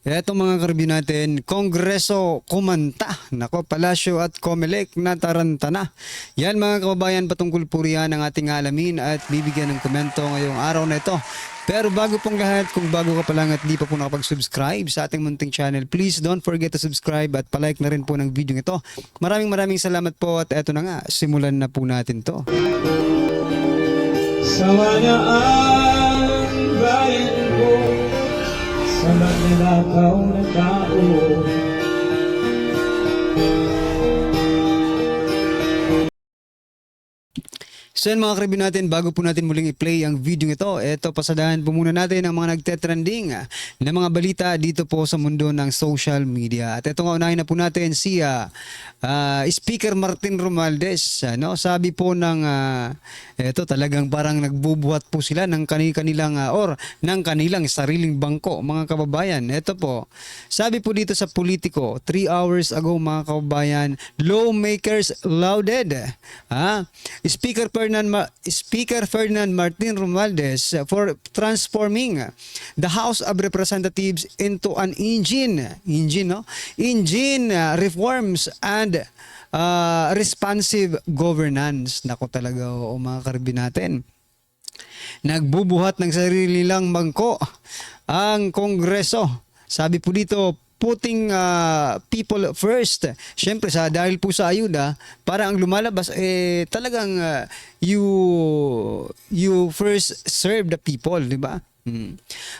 Eto mga karibyo natin, Kongreso kumanta. Nako, Palasyo at Comelec nataranta na. Yan mga kababayan, patungkol po riyan ang ating alamin at bibigyan ng komento ngayong araw na ito. Pero bago pong lahat, kung bago ka pa lang at di pa po nakapag-subscribe sa ating munting channel, please don't forget to subscribe at palike na rin po ng video ito. Maraming salamat po at eto na nga, simulan na po natin to. Sawa ang bayan ko sa magnanakaw na tao. So yan mga karibyo natin, bago po natin muling i-play ang video ito, eto pasadahan po muna natin ang mga nagtetrending na mga balita dito po sa mundo ng social media. At eto nga, unahin na po natin si Speaker Martin Romualdez. Sabi po ng, eto talagang parang nagbubuhat po sila ng kanilang ng kanilang sariling bangko mga kababayan. Eto po, sabi po dito sa Politico, 3 hours ago mga kababayan, lawmakers lauded. Speaker Ferdinand Martin Romualdez for transforming the House of Representatives into an engine reforms and responsive governance. Nako talaga mga karibin natin. Nagbubuhat ng sarili lang bangko ang Kongreso. Sabi po dito, putting people first. Siyempre dahil po sa ayuda, para ang lumalabas talagang you first serve the people, di ba?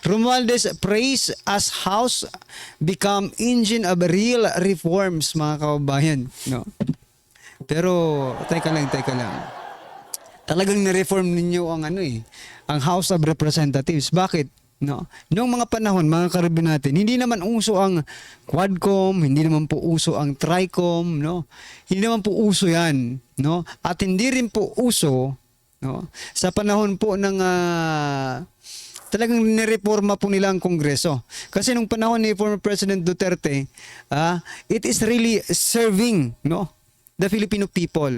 Romualdez praise as House become engine of real reforms mga kababayan, no? Pero teka lang. Talagang ni-reform ninyo ang ang House of Representatives. Bakit? No. Noong mga panahon, mga karibin natin, hindi naman uso ang Quadcom, hindi naman po uso ang Tricom, no? Hindi naman po uso 'yan, no? At hindi rin po uso, no, sa panahon po ng talagang nireforma po nila ang Kongreso. Kasi nung panahon ni former President Duterte, it is really serving, no, the Filipino people.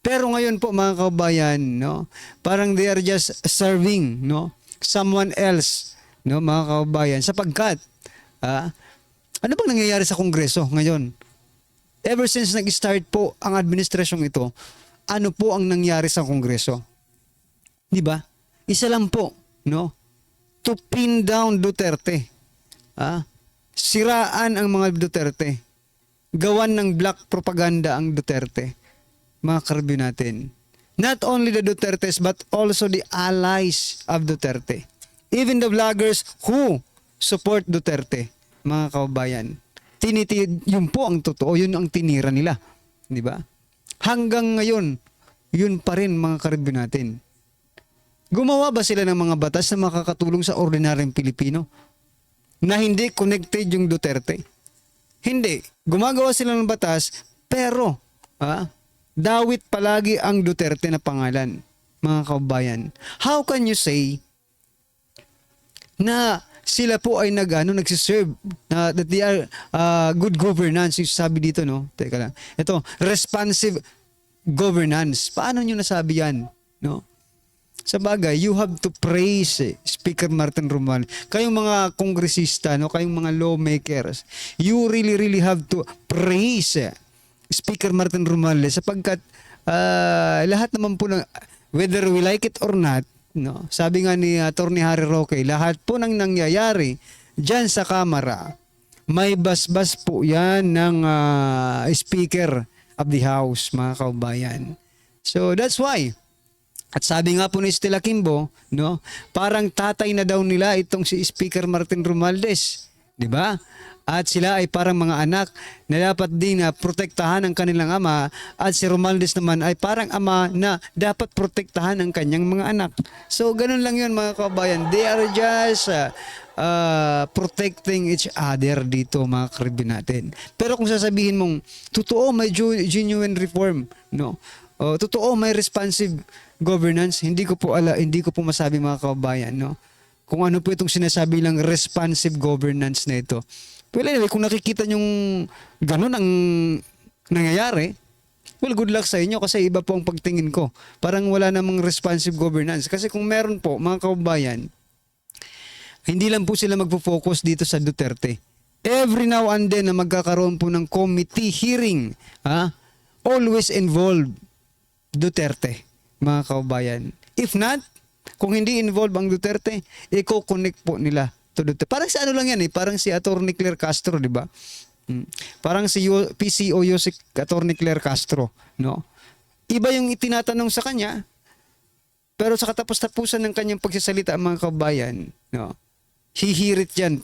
Pero ngayon po mga kababayan, no, parang they are just serving, no, someone else, no, mga kababayan, sapagkat ano bang nangyayari sa Kongreso ngayon? Ever since nag-start po ang administrasyong ito, ano po ang nangyari sa Kongreso? Di ba? Isa lang po, no? To pin down Duterte. Siraan ang mga Duterte. Gawan ng black propaganda ang Duterte. Mga karibyo natin. Not only the Dutertes but also the allies of Duterte. Even the vloggers who support Duterte, mga kababayan. Yun po ang totoo, yun ang tinira nila. Di ba? Hanggang ngayon, yun pa rin mga karibyo natin. Gumawa ba sila ng mga batas na makakatulong sa ordinaryong Pilipino? Na hindi connected yung Duterte? Hindi. Gumagawa sila ng batas, pero, dawit palagi ang Duterte na pangalan, mga kababayan. How can you say na sila po ay nagsiserve, that they are good governance, yung sabi dito, no? Teka lang. Ito, responsive governance. Paano nyo nasabi yan, no? Sa bagay, you have to praise Speaker Martin Romualdez. Kayong mga kongresista, no? Kayong mga lawmakers, you really have to praise Speaker Martin Romualdez sapagkat lahat naman po ng, whether we like it or not, no, sabi nga ni Atty. Harry Roque, lahat po ng nangyayari dyan sa Kamara, may basbas po yan ng Speaker of the House, mga kaubayan. So that's why, at sabi nga po ni Stella Kimbo, no, parang tatay na daw nila itong si Speaker Martin Romualdez, di ba? At sila ay parang mga anak na dapat din protektahan ang kanilang ama, at si Romualdez naman ay parang ama na dapat protektahan ang kanyang mga anak. So ganun lang yun mga kababayan. They are just protecting each other dito mga karibin natin. Pero kung sasabihin mong totoo may genuine reform, no, totoo may responsive governance, hindi ko po masabi mga kababayan, no, kung ano po itong sinasabi lang responsive governance na ito. Well, anyway, kung nakikita nyong ganun ang nangyayari, well, good luck sa inyo kasi iba po ang pagtingin ko. Parang wala namang responsive governance. Kasi kung meron po, mga kababayan, Hindi lang po sila magpo-focus dito sa Duterte. Every now and then na magkakaroon po ng committee hearing, always involve Duterte, mga kababayan. If not, kung hindi involved ang Duterte, i-connect po nila to Duterte. Parang si ano lang yan parang si Atty. Claire Castro, di ba? Parang si PCO si Atty. Claire Castro, no? Iba yung itinatanong sa kanya, pero sa katapos-tapusan ng kanyang pagsasalita, mga kababayan, no? Hihirit yan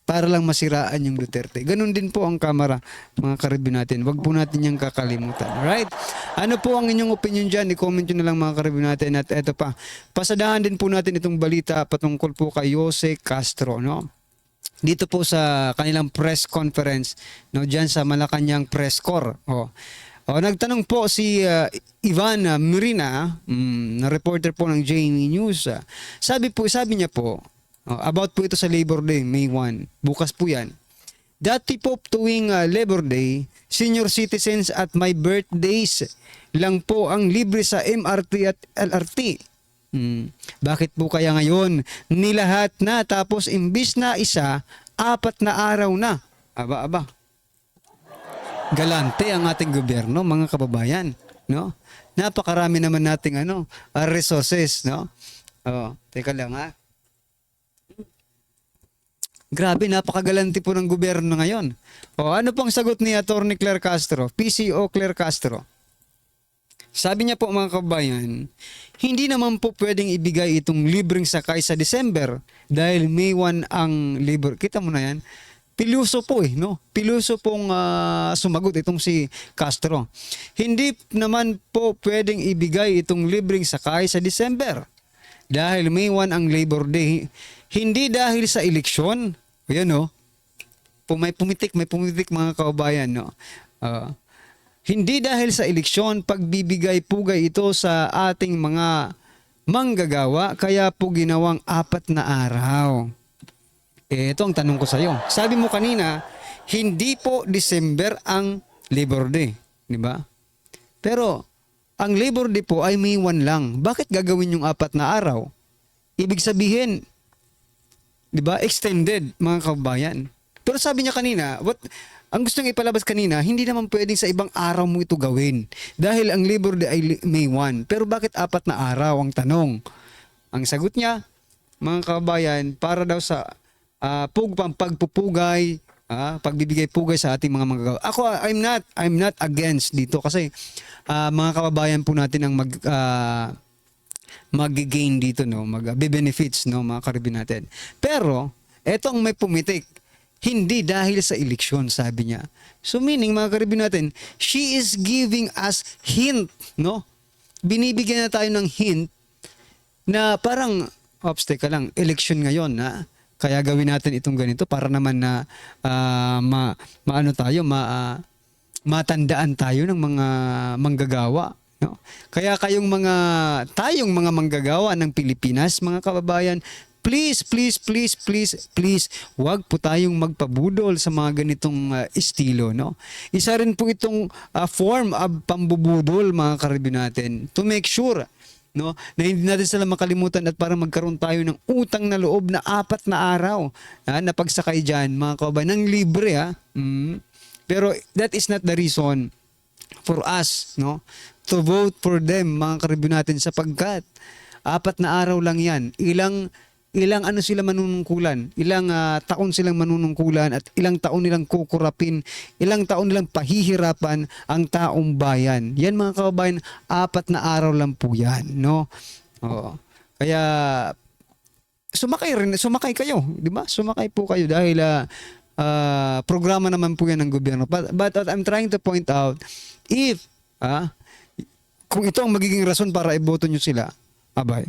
para lang masiraan yung Duterte. Ganun din po ang Kamara, mga karibin natin. Huwag po natin yung kakalimutan. Alright? Ano po ang inyong opinion dyan? I-comment nyo na lang, mga karibin natin. At eto pa, pasadahan din po natin itong balita patungkol po kay Jose Castro, no? Dito po sa kanilang press conference, no, dyan sa Malacanang Press Corps. Nagtanong po si Ivan Mirina, na reporter po ng JME News. Sabi niya po, about po ito sa Labor Day, May 1. Bukas po yan. Dati po tuwing Labor Day, senior citizens at my birthdays lang po ang libre sa MRT at LRT. Bakit po kaya ngayon nilahat na tapos imbis na isa, 4 na araw na? Aba. Galante ang ating gobyerno, mga kababayan, no? Napakarami naman nating resources, no? Teka lang Grabe, napakagalante po ng gobyerno ngayon. Ano pong sagot ni Atty. Claire Castro, PCO Claire Castro? Sabi niya po, mga kababayan, hindi naman po pwedeng ibigay itong libreng sakay sa December dahil May 1 ang labor. Kita mo na yan. Piluso po no? Piluso pong sumagot itong si Castro. Hindi naman po pwedeng ibigay itong libreng sakay sa December dahil May 1 ang Labor Day. Hindi dahil sa eleksyon. Ayan, no? May pumitik mga kababayan, no? Hindi dahil sa eleksyon, pagbibigay-pugay ito sa ating mga manggagawa, kaya po ginawang 4 na araw. Ito ang tanong ko sa iyo. Sabi mo kanina, hindi po December ang Labor Day, di ba? Pero ang Labor Day po ay May 1 lang. Bakit gagawin yung 4 na araw? Ibig sabihin, di ba, extended, mga kababayan. Pero sabi niya kanina, ang gusto niya ipalabas kanina, hindi naman pwedeng sa ibang araw mo ito gawin. Dahil ang Labor Day ay May 1. Pero bakit 4 na araw ang tanong? Ang sagot niya, mga kababayan, para daw sa pagpupugay, pagbibigay-pugay sa ating mga manggagawa. Ako, I'm not against dito kasi mga kababayan po natin ang mag-gain dito, no, mag-benefits, no, mga karibin natin. Pero etong may pumitik, hindi dahil sa eleksyon, sabi niya. So meaning, mga karibin natin, she is giving us hint, no? Binibigyan na tayo ng hint na parang teka lang, eleksyon ngayon, kaya gawin natin itong ganito para naman na matandaan tayo ng mga manggagawa, no? Kaya tayong mga manggagawa ng Pilipinas, mga kababayan, please, wag po tayong magpabudol sa mga ganitong estilo, no? Isa rin po itong form of pambubudol, mga karibin natin, to make sure, no, na hindi natin sila makalimutan at para magkaroon tayo ng utang na loob na 4 na araw na pagsakay dyan, mga kababayan, ng libre. Pero that is not the reason for us, no, to vote for them, mga karibin natin, sapagkat 4 na araw lang yan. Ilang sila manunungkulan, ilang taon silang manunungkulan at ilang taon nilang kukurapin, ilang taon nilang pahihirapan ang taong bayan. Yan, mga kababayan, 4 na araw lang po yan, no? Kaya sumakay kayo, di ba? Sumakay po kayo dahil programa naman po yan ng gobyerno. But what I'm trying to point out, if kung ito ang magiging rason para iboto nyo sila, abay,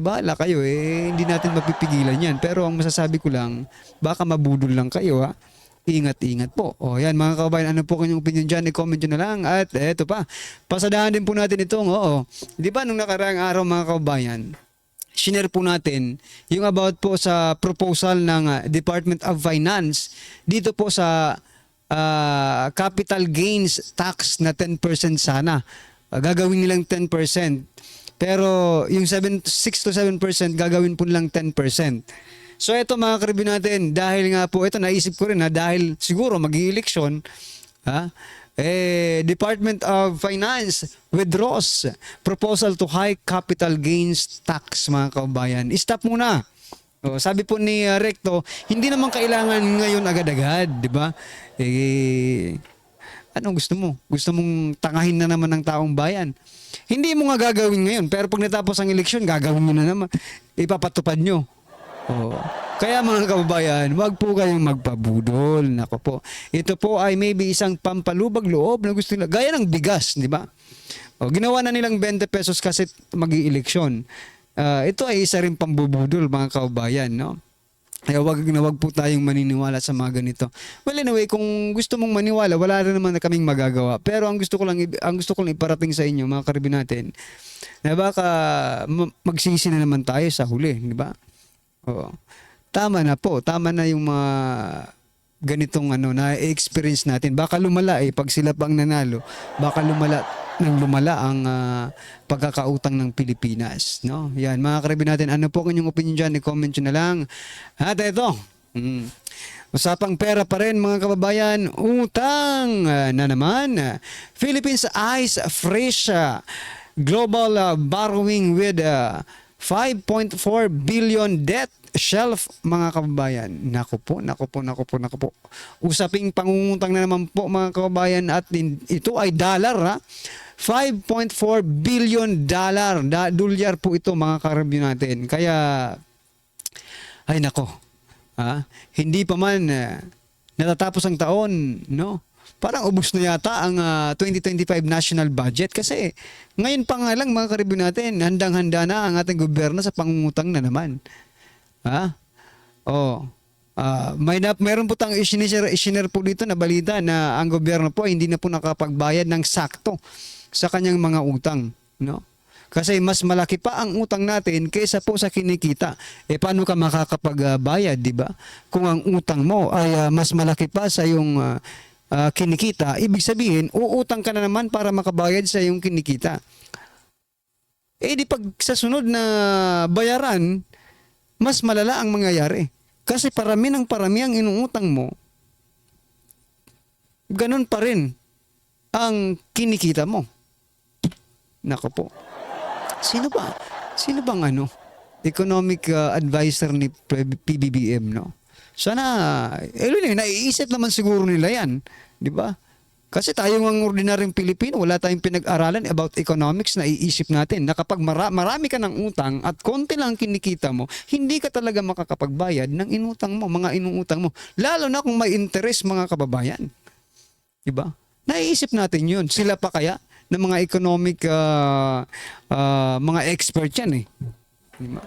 bahala kayo, hindi natin mapipigilan yan. Pero ang masasabi ko lang, baka mabudol lang kayo, Ingat-ingat po. Yan, mga kababayan, ano po kanyang opinion dyan? I-comment nyo na lang. At eto pa, pasadahan din po natin itong, di ba nung nakaraang araw, mga kababayan, shinare po natin yung about po sa proposal ng Department of Finance dito po sa capital gains tax na 10% sana. Gagawin nilang 10%. Pero yung 6 to 7% gagawin po nilang 10%. So ito mga karibin natin, dahil nga po, ito naisip ko rin dahil siguro mag-i-eleksyon, Department of Finance withdraws proposal to hike capital gains tax mga kababayan. Stop muna. Sabi po ni Recto, hindi naman kailangan ngayon agad-agad, di ba? Ano gusto mo? Gusto mong tangahin na naman ng taong bayan. Hindi mo nga gagawin ngayon, pero pag natapos ang eleksyon, gagawin mo na naman. Ipapatupad nyo. Kaya mga kababayan, wag po kayong magpabudol. Nako po. Ito po ay maybe isang pampalubag loob na gusto nila. Gaya ng bigas, di ba? Ginawa na nilang 20 pesos kasi mag-i-eleksyon. Ito ay isa rin pambubudol mga kababayan, no? Kaya wag po tayong maniniwala sa mga ganito. Well, anyway, kung gusto mong maniwala, wala rin naman na kaming magagawa. Pero ang gusto ko lang iparating sa inyo, mga karibin natin, na baka magsisi na naman tayo sa huli, di ba? Tama na po. Tama na yung mga ganitong na-experience natin. Baka lumala pag sila pang nanalo. Baka lumala ang pagkakautang ng Pilipinas. No? Yan, mga karibin natin. Ano po ang inyong opinion dyan? I-comment nyo na lang. At ito. Usapang pera pa rin mga kababayan. Utang na naman. Philippines eyes fresh global borrowing with 5.4 billion debt shelf mga kababayan. Naku po. Usaping pangungutang na naman po mga kababayan at ito ay dollar 5.4 billion dolyar po ito mga karibin natin. Kaya ay nako. Hindi pa man natatapos ang taon, no? Parang ubos na yata ang 2025 national budget kasi ngayon pa nga lang mga karibin natin, handang-handa na ang ating gobyerno sa pangungutang na naman. Meron po tayong isinare po dito na balita na ang gobyerno po hindi na po nakapagbayad ng sakto sa kanyang mga utang, no? Kasi mas malaki pa ang utang natin kaysa po sa kinikita. Paano ka makakapagbayad, di ba? Kung ang utang mo ay mas malaki pa sa yung kinikita, ibig sabihin, uutang ka na naman para makabayad sa iyong kinikita. Di pag sa sunod na bayaran, mas malala ang mangyayari. Kasi parami ang inuutang mo, ganun pa rin ang kinikita mo. Nako po. Sino bang economic advisor ni PBBM, no? Sana, naiisip naman siguro nila yan. Di ba? Kasi tayo ng ordinaryong Pilipino, wala tayong pinag-aralan about economics na iisip natin na kapag marami ka ng utang at konti lang kinikita mo, hindi ka talaga makakapagbayad ng inutang mo, mga inuutang mo. Lalo na kung may interest mga kababayan. Di ba? Naiisip natin yun. Sila pa kaya ng mga economic mga expert yan Di ba?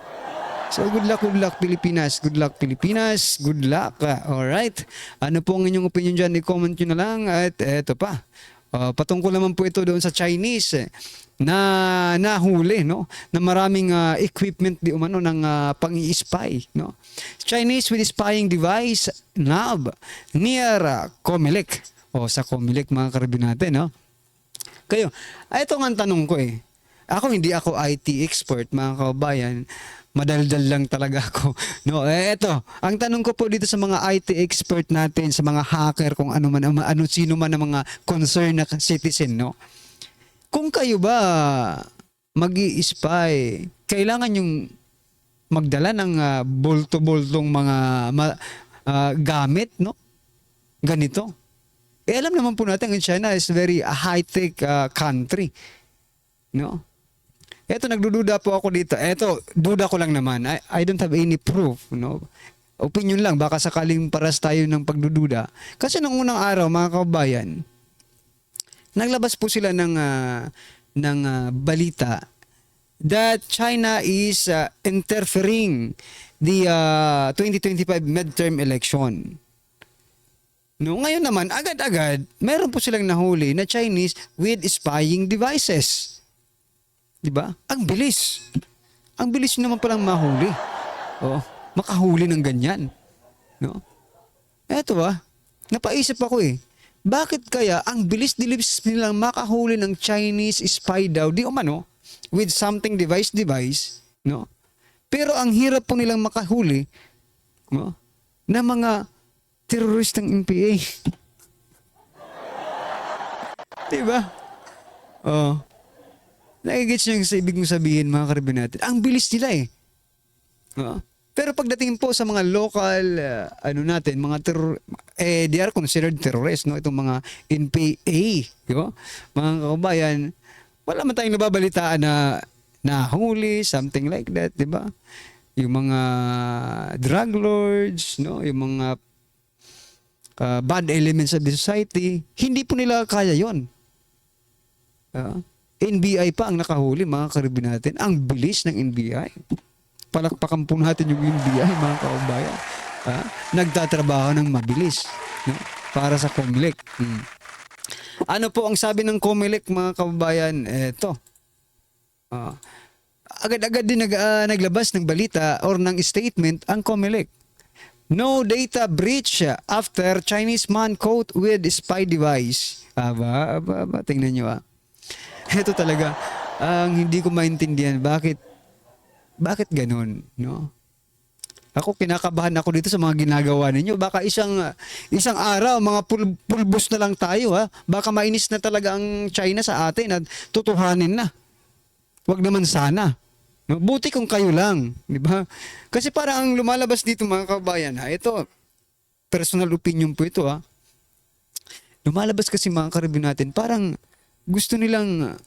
So good luck Pilipinas. Good luck Pilipinas. Good luck. Alright. Ano po ang inyong opinion dyan? I-comment nyo na lang. At eto pa. Patungkol naman po ito doon sa Chinese na nahuli, no? Na maraming equipment di umano ng pang-i-spy, no? Chinese with spying device nab near Comelec. Sa Comelec mga karibin natin, no? Kayo, ito nga ang tanong ko hindi ako IT expert mga kababayan. Madaldal lang talaga ako. No, eto, ang tanong ko po dito sa mga IT expert natin, sa mga hacker, kung sino man ang mga concerned na citizen, no? Kung kayo ba mag-i-spy, kailangan yung magdala ng bulto-bultong mga gamit, no? Ganito. Alam naman po natin, China is very high-tech country, no? Eto, nagdududa po ako dito. Eto, duda ko lang naman. I don't have any proof, no? Opinion lang, baka sakaling paras tayo ng pagdududa. Kasi nung unang araw, mga kababayan, naglabas po sila ng balita that China is interfering the 2025 midterm election. No, ngayon naman, agad-agad, meron po silang nahuli na Chinese with spying devices. Diba? Ang bilis. Ang bilis naman palang mahuli. Makahuli ng ganyan. No? Eto napaisip ako bakit kaya ang bilis nilang makahuli ng Chinese spy daw, di umano, with something device, no? Pero ang hirap po nilang makahuli no? Na mga teroristang NPA. Diba? Oh. Nagigits nyo yung sa ibig mong sabihin, mga karibin natin. Ang bilis nila eh. Oo. Pero pagdating po sa mga local, natin, mga they are considered terrorists, no? Itong mga NPA, di ba? Mga kababayan, wala man tayong nababalitaan na nahuli, something like that, di ba? Yung mga drug lords, no? Yung mga bad elements of the society, hindi po nila kaya yon. NBI pa ang nakahuli, mga karibin natin. Ang bilis ng NBI. Palakpakan po natin yung NBI, mga kababayan. Nagtatrabaho ng mabilis, no? Para sa COMELEC. Ano po ang sabi ng COMELEC, mga kababayan? Eto. Agad-agad din naglabas ng balita or ng statement ang COMELEC. No data breach after Chinese man caught with spy device. Aba, tingnan nyo Ito talaga ang hindi ko maintindihan. Bakit ganun, no? Ako kinakabahan ako dito sa mga ginagawa ninyo. Baka isang araw mga pulbos na lang tayo, ha. Baka mainis na talaga ang China sa atin at tutuhanin na. Wag naman sana. No? Buti kung kayo lang, di ba? Kasi parang ang lumalabas dito, mga kabayan, ito personal opinion po ito, ha. Lumalabas kasi, mga karibin natin, parang gusto nilang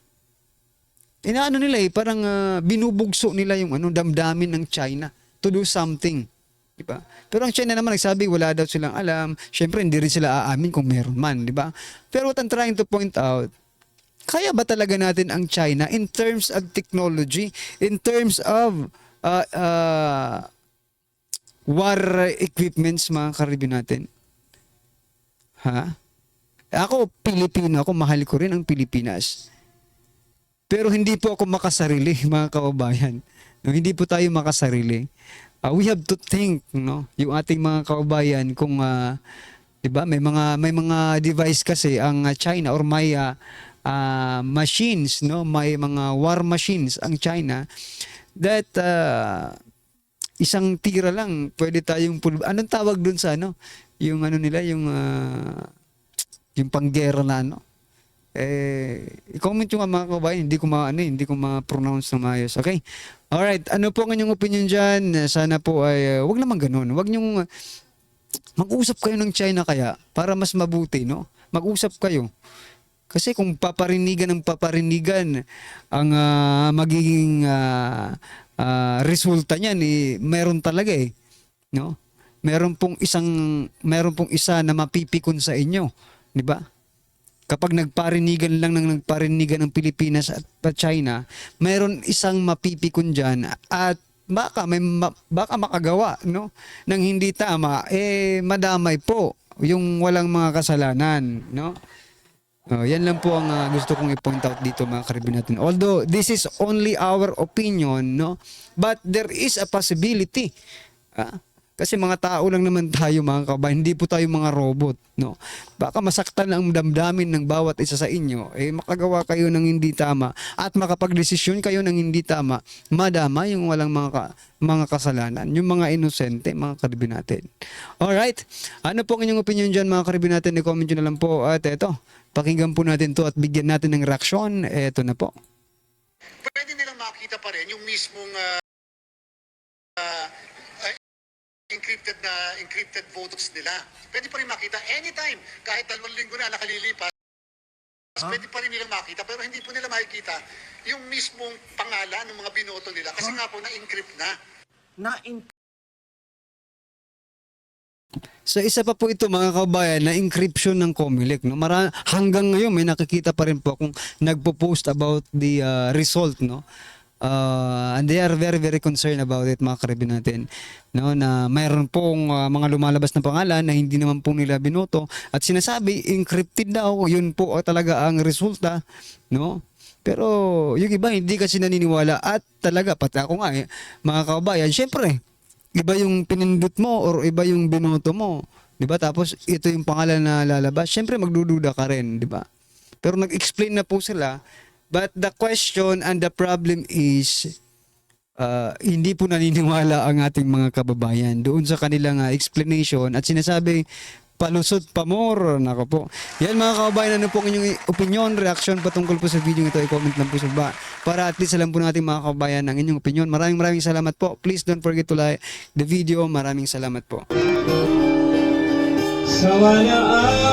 inaano nila parang binubugso nila yung damdamin ng China to do something, di ba? Pero ang China naman nagsabi wala daw silang alam. Syempre hindi rin sila aamin kung meron man, di ba? Pero what I'm trying to point out, kaya ba talaga natin ang China in terms of technology, in terms of war equipments, mga karibin natin? Ha? Ako, Pilipino ako, mahal ko rin ang Pilipinas. Pero hindi po ako makasarili, mga kababayan. No, hindi po tayo makasarili. We have to think, no, yung ating mga kababayan kung 'di ba, may mga device kasi ang China or may machines, no, may mga war machines ang China that isang tira lang pwede tayong anong tawag dun sa yung nila yung panggera na i-comment yung mga kabayan, hindi ko ma-pronounce na maayos. Okay? Alright, ano po ang inyong opinion dyan? Sana po ay, wag naman ganun. Wag nyong, mag-usap kayo ng China kaya, para mas mabuti, no? Mag-usap kayo. Kasi kung paparinigan ang magiging resulta niyan, meron talaga no? Meron pong isa na mapipikon sa inyo, di ba? Kapag nagparinigan ng Pilipinas at China, mayroon isang mapipikon diyan at baka makagawa, no, ng hindi tama, madamay po yung walang mga kasalanan, no? Yan lang po ang gusto kong i-point out dito, mga karibin natin. Although this is only our opinion, no, but there is a possibility. Kasi mga tao lang naman tayo, mga kabayan, hindi po tayo mga robot, no? Baka masaktan ang damdamin ng bawat isa sa inyo, makagawa kayo ng hindi tama at makapagdesisyon kayo ng hindi tama, madama yung walang mga kasalanan, yung mga inosente, mga karibin natin. Alright, ano po ang inyong opinion dyan, mga karibin natin? I-comment nyo na lang po at eto, pakinggan po natin to at bigyan natin ng reaksyon. Eto na po. Pwede nilang makita pa rin yung mismong encrypted votes nila. Pwede pa rin makita anytime, kahit 2 linggo na nakalilipas. Pwede pa rin nilang makita, pero hindi po nila makikita yung mismong pangalan ng mga binoto nila kasi nga po na-encrypt na. So isa pa po ito, mga kabayan, na encryption ng COMELEC, no? Hanggang ngayon may nakikita pa rin po kung nagpo-post about the result, no? And they are very very concerned about it, mga karibin natin, no, na mayroon pong mga lumalabas na pangalan na hindi naman po nila binoto at sinasabi encrypted daw, yun po talaga ang resulta, no? Pero yung iba hindi kasi naniniwala at talaga pati ako nga mga kababayan, syempre iba yung pinindot mo or iba yung binoto mo, di ba? Tapos ito yung pangalan na lalabas, syempre magdududa ka rin, di ba? Pero nag-explain na po sila. But the question and the problem is, hindi po naniniwala ang ating mga kababayan doon sa kanilang explanation at sinasabi palusot pa more. Nako po. Yan mga kababayan, ano po ang inyong opinion, reaction patungkol po sa video ito, i-comment lang po sa baba para at least alam po ng ating mga kababayan ang inyong opinion. Maraming salamat po. Please don't forget to like the video. Maraming salamat po. Sa walaan